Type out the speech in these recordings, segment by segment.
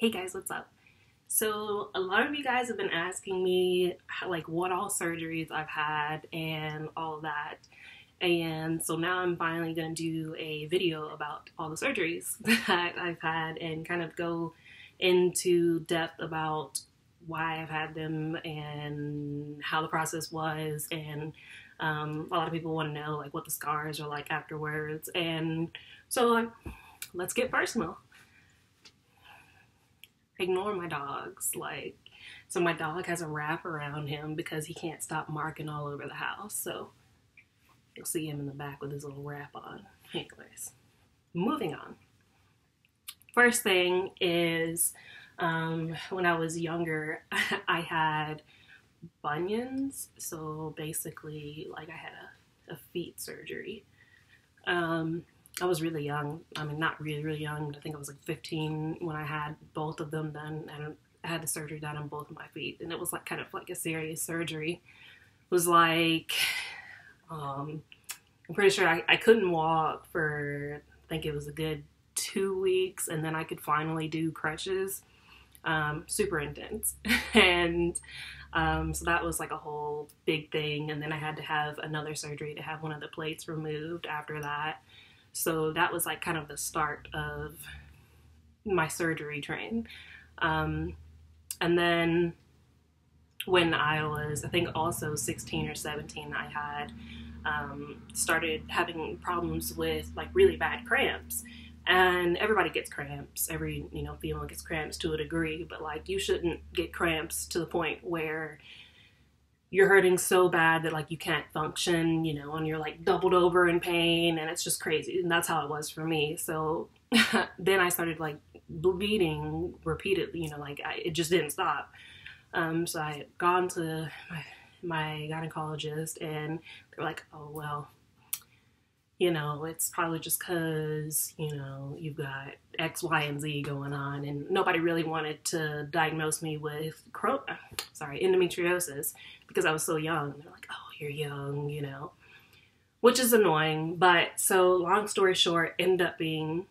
Hey guys, what's up? So a lot of you guys have been asking me like what all surgeries I've had and all of that. And so now I'm finally going to do a video about all the surgeries that I've had and kind of go into depth about why I've had them and how the process was. And a lot of people want to know like what the scars are like afterwards. And so let's get personal. Ignore my dogs. So my dog has a wrap around him because he can't stop marking all over the house. So you'll see him in the back with his little wrap on. Anyways, moving on. First thing is when I was younger, I had bunions. So basically, like I had a feet surgery. I was really young. I mean, not really, really young. I think I was like 15 when I had both of them done, and I had the surgery done on both of my feet. And it was like kind of like a serious surgery. It was like, I'm pretty sure I couldn't walk for, I think it was a good 2 weeks, and then I could finally do crutches. Super intense. And so that was like a whole big thing. And then I had to have another surgery to have one of the plates removed after that. So that was like kind of the start of my surgery train. And then when I was, I think also 16 or 17, I had started having problems with like really bad cramps. And everybody gets cramps. Every, female gets cramps to a degree, but like you shouldn't get cramps to the point where you're hurting so bad that like you can't function, and you're like doubled over in pain, and it's just crazy. And that's how it was for me. So then I started like bleeding repeatedly, it just didn't stop. So I had gone to my gynecologist, and they're like, oh, well, it's probably just because, you've got X, Y, and Z going on. And nobody really wanted to diagnose me with endometriosis because I was so young. They're like, oh, you're young, which is annoying. But so long story short, ended up being,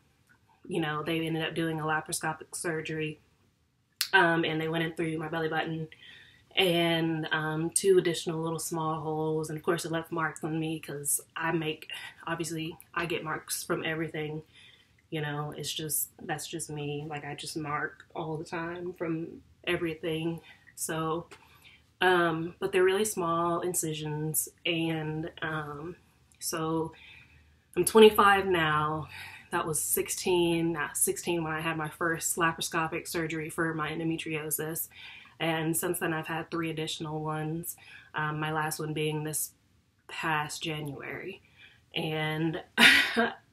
they ended up doing a laparoscopic surgery. And they went in through my belly button and 2 additional little small holes, and of course it left marks on me because I get marks from everything. That's just me. Like I just mark all the time from everything. So but they're really small incisions, and so I'm 25 now. That was 16 when I had my first laparoscopic surgery for my endometriosis. And since then, I've had 3 additional ones, my last one being this past January. And,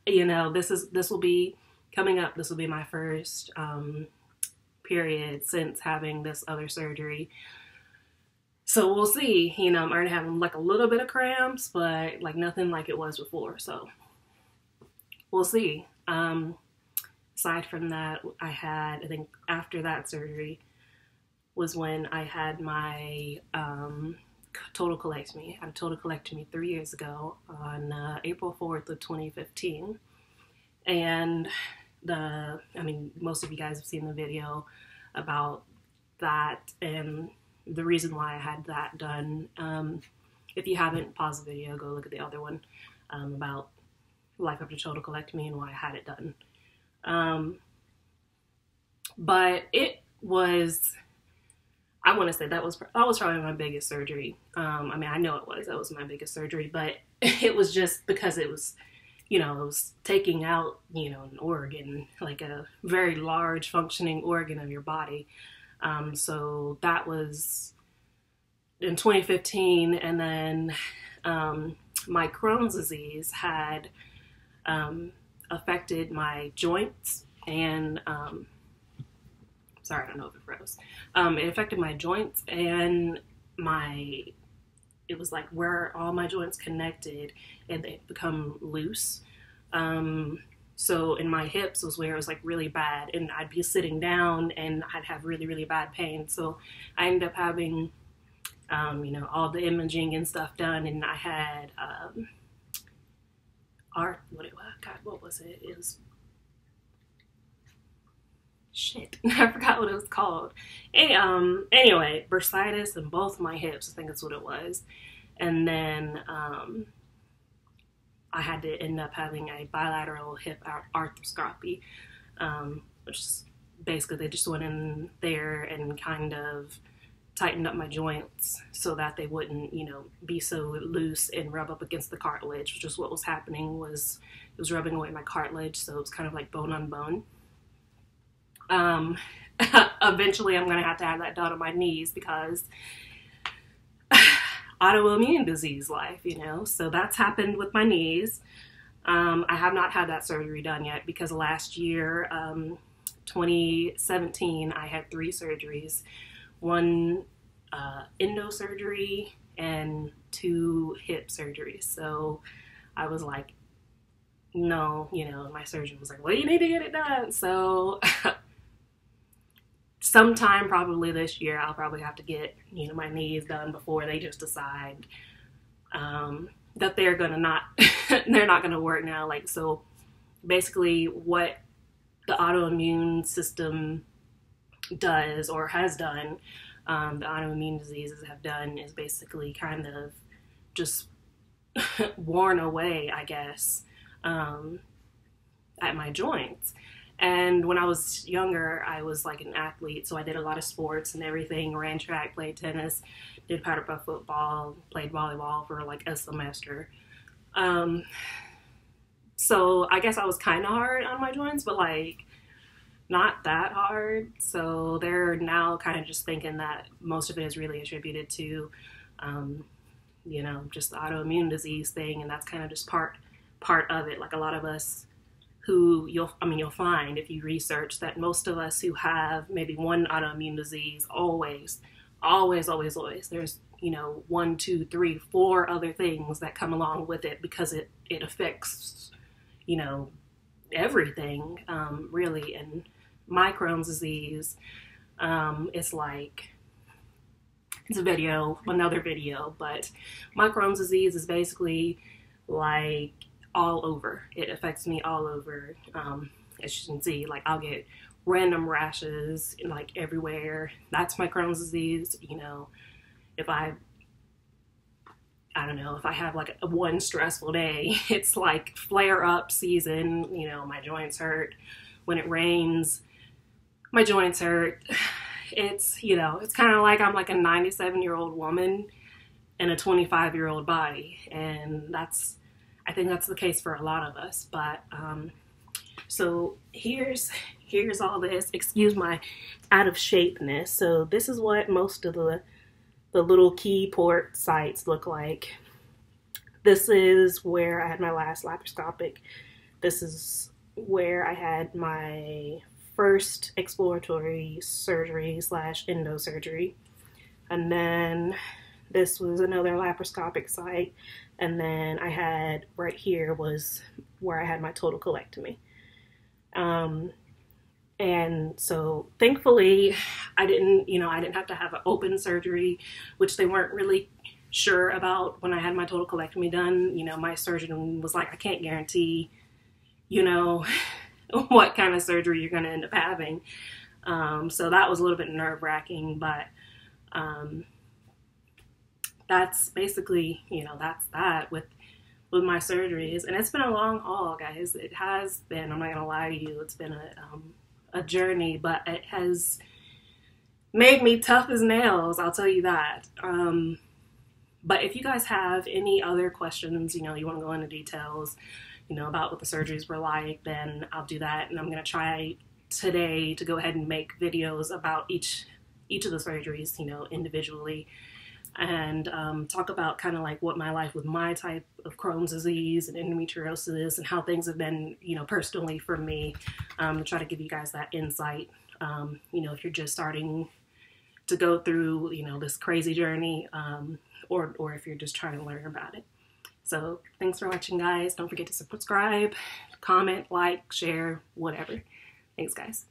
this will be coming up. This will be my first period since having this other surgery. So we'll see. I'm already having like a little bit of cramps, but like nothing like it was before. So we'll see. Aside from that, I think after that surgery, was when I had my total colectomy. I had a total colectomy 3 years ago on April 4th of 2015. And most of you guys have seen the video about that and the reason why I had that done. If you haven't, pause the video, go look at the other one about life after total colectomy and why I had it done. But it was, I want to say that was probably my biggest surgery. I know it was. That was my biggest surgery, but it was just because it was, it was taking out, an organ, like a very large functioning organ of your body. So that was in 2015, and then my Crohn's disease had affected my joints and sorry, I don't know if it froze. It affected my joints, and it was like where all my joints connected and they become loose. So in my hips was where it was like really bad, and I'd be sitting down and I'd have really, really bad pain. So I ended up having, all the imaging and stuff done, and I had, what was it? It was shit, I forgot what it was called. Anyway, bursitis in both my hips, I think that's what it was. And then I had to end up having a bilateral hip arthroscopy, which is basically they just went in there and kind of tightened up my joints so that they wouldn't, you know, be so loose and rub up against the cartilage, which is what was happening. Was it was rubbing away my cartilage, so it was kind of like bone on bone. Eventually I'm going to have that done on my knees because autoimmune disease life, you know, so that's happened with my knees. I have not had that surgery done yet because last year, 2017, I had 3 surgeries, 1 endo surgery and 2 hip surgeries. So I was like, no, you know, my surgeon was like, well, you need to get it done. So sometime probably this year, I'll probably have to get, you know, my knees done before they just decide that they're not gonna work now. Like, so basically what the autoimmune system does or has done, the autoimmune diseases have done, is basically kind of just worn away, I guess, at my joints. And when I was younger, I was like an athlete, so I did a lot of sports and everything, ran track, played tennis, did powder puff football, played volleyball for like a semester. So I guess I was kind of hard on my joints, but like not that hard. So they're now kind of just thinking that most of it is really attributed to, you know, just the autoimmune disease thing, and that's kind of just part of it. Like a lot of us who you'll find if you research that most of us who have maybe one autoimmune disease always, there's, you know, 1, 2, 3, 4 other things that come along with it because it affects, you know, everything, really. And my Crohn's disease, it's like, it's another video, but my Crohn's disease is basically like all over. It affects me all over. As you can see, like I'll get random rashes like everywhere. That's my Crohn's disease. You know, if I don't know, if I have like one stressful day, it's like flare up season. You know, my joints hurt. When it rains, my joints hurt. It's, you know, it's kind of like I'm like a 97-year-old woman in a 25-year-old body, and I think that's the case for a lot of us. But so here's all this. Excuse my out of shapeness. So this is what most of the little key port sites look like. This is where I had my last laparoscopic. This is where I had my first exploratory surgery / endo surgery. And then this was another laparoscopic site. And then I had right here was where I had my total colectomy. And so thankfully I didn't have to have an open surgery, which they weren't really sure about when I had my total colectomy done. You know, my surgeon was like, I can't guarantee, you know, what kind of surgery you're going to end up having. So that was a little bit nerve-wracking, but that's basically, you know, that's that with my surgeries. And it's been a long haul, guys. It has been. I'm not gonna lie to you. It's been a journey, but it has made me tough as nails. I'll tell you that. But if you guys have any other questions, you know, you want to go into details, you know, about what the surgeries were like, then I'll do that. And I'm gonna try today to go ahead and make videos about each of the surgeries, you know, individually, and talk about kind of like what my life with my type of Crohn's disease and endometriosis and how things have been, you know, personally for me, to try to give you guys that insight, you know, if you're just starting to go through, you know, this crazy journey, or if you're just trying to learn about it. So thanks for watching, guys. Don't forget to subscribe, comment, like, share, whatever. Thanks, guys.